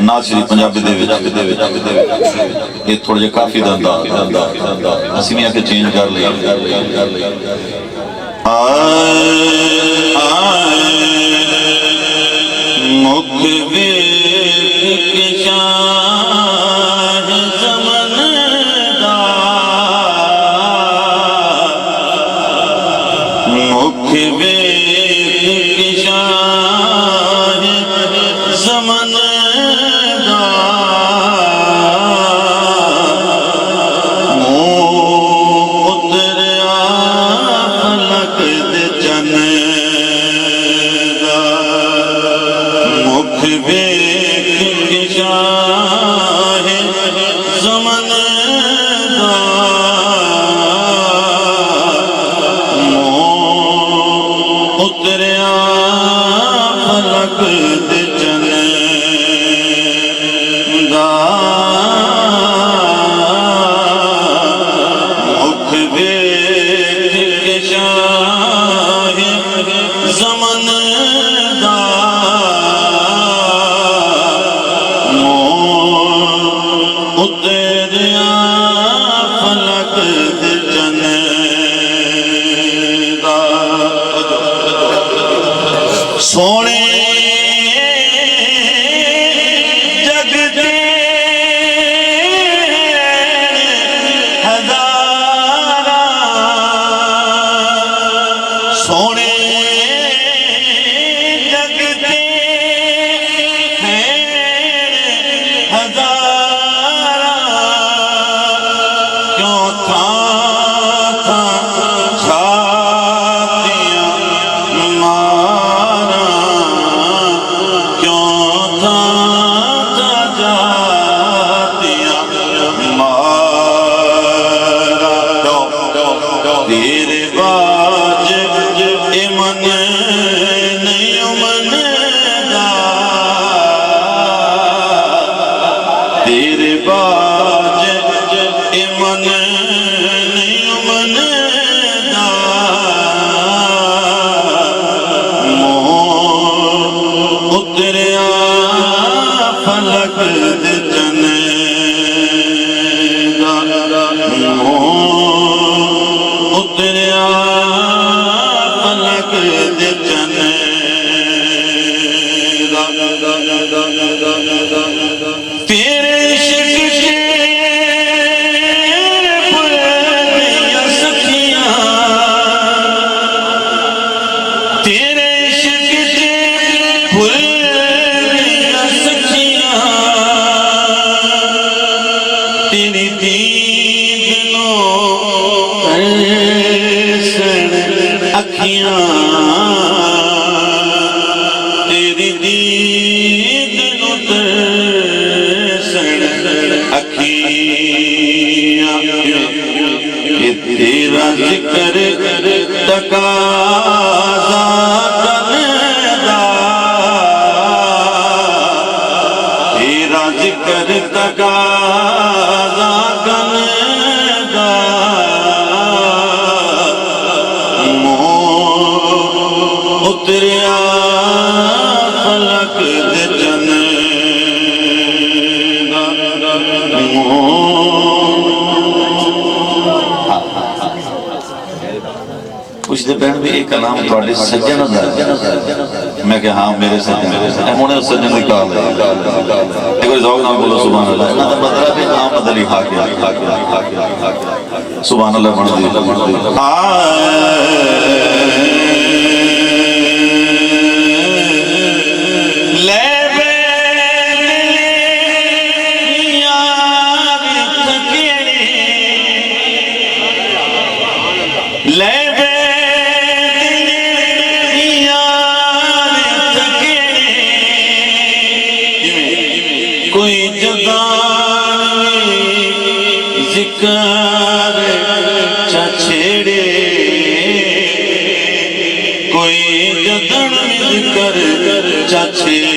नाथ श्री पंजाबी दे विच ये थोड़ा जिहा काफी दा अंदाज असीं भी आके चेंज कर लिया मुख सोने जगते हजारा सोने जगते हैं हजारा क्यों था छातियां मारा क्यों था जातियां मारा तेरे बाज मन नहीं मनदा तेरे बाज मन नहीं मनदा मोह उतरिया फलक दे चने दा मोह उतरिया फलक दे चने तेरे इश्क के पुरानियां सखियां तेरे इश्क के पुरानियां सखियां तेरी दीद नो तरसन अखियां तेरी दीद नो तरसन अखियां ये तेरा जिक्र तकाज़ा करदा तेरा जिक्र तकाज़ा करदा मोह उतरिया फलक दे चने पुछते पैन भी एक कलाम थोड़े सज्जन मैं क्या हाँ मेरे सज्जन हुणे उस सज्जन की काल है एक बार ज़ौक़ नाल बोलो सुभान अल्लाह इन्हां दा मतलब है आम बदली हाके सुभान अल्लाह बन दी कोई जदानी जिक्र छेड़े कोई जदन जिक्र छेड़े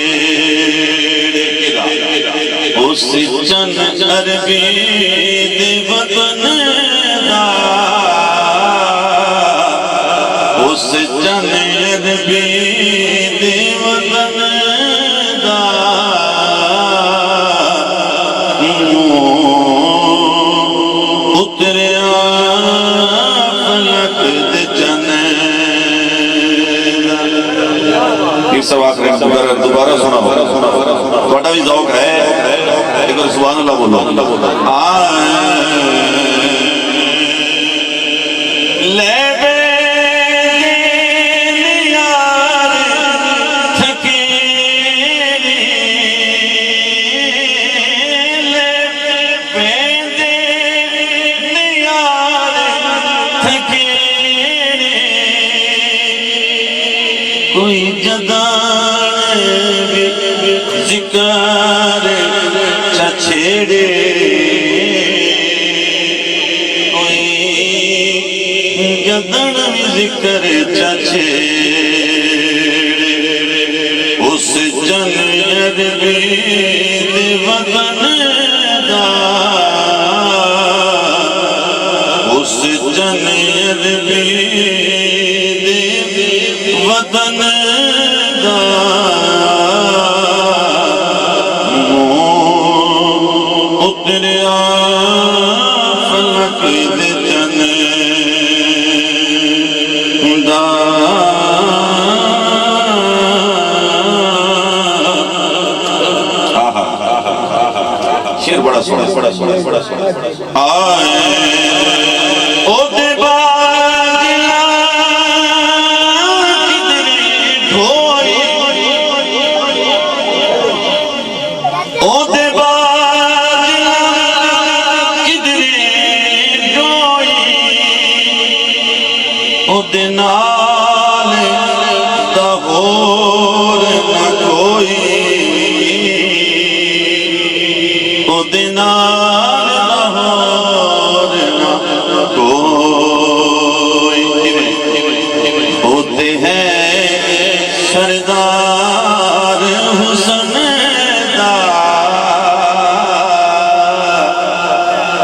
उस चन अरबी दे वतन दा उस चन अरबी दे वतन दा सुना थोड़ा भी ज़ौक़ है एक बार सुभान अल्लाह बोलो कोई जदान जिक्र छेड़े कोई जदन जिक्र छेड़े उस जन्नत वतन दा उस जन्नत वतन दा उतरिया फलक दे जन दा शेर बड़ा सोना आए ओ देवा नाल दा होर न कोई ओदे नाल दा होर न कोई होते हैं सरदार हुसन दा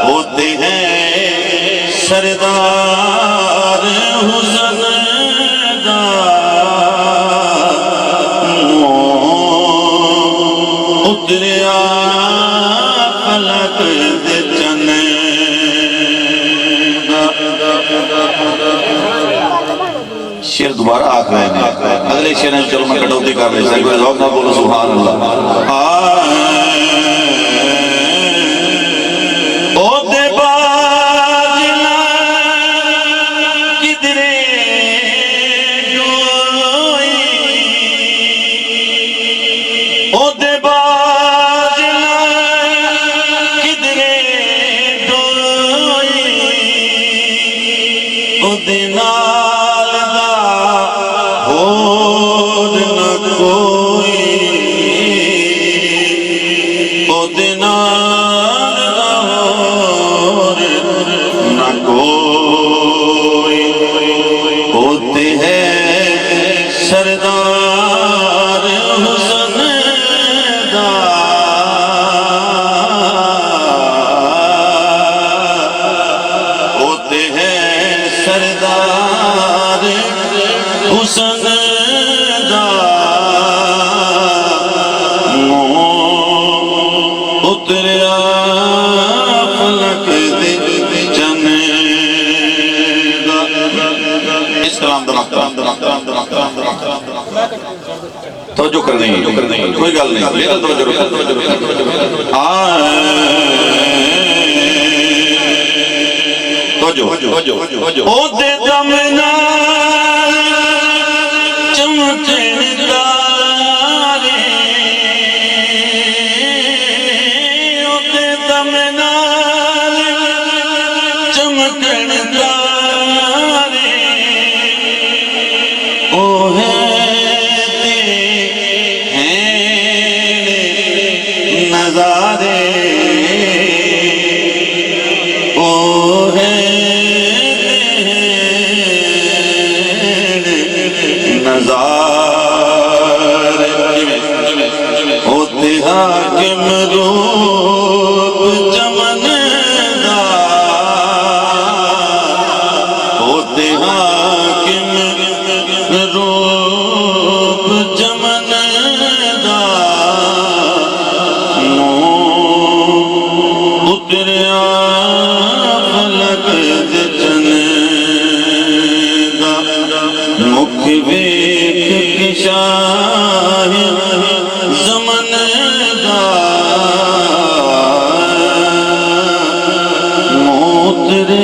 होते हैं सरदार हुसन दा उतरिया फलक दे जन शेर दोबारा आख रहे हैं अगले शेर चलो मैं कटौती कर रही सर ज़ौक़ ना बोलो सुभान अल्लाह होते हैं सरदार हुसन दा होते हैं सरदार हुसन दा उतरिया फलक दे जन तो जो कर देंगे कोई गल नहीं मेरा तो जो ओ दे दम नाल चमकन तारे ओ दे दम नाल चमकन तारे ओ है नजारे ओ है नजारे होते हाकिम रूप चमन दा होते हाकिम रूप चमन दा उतरिया फलक दे जन दा मुख वेख के शाह तेरे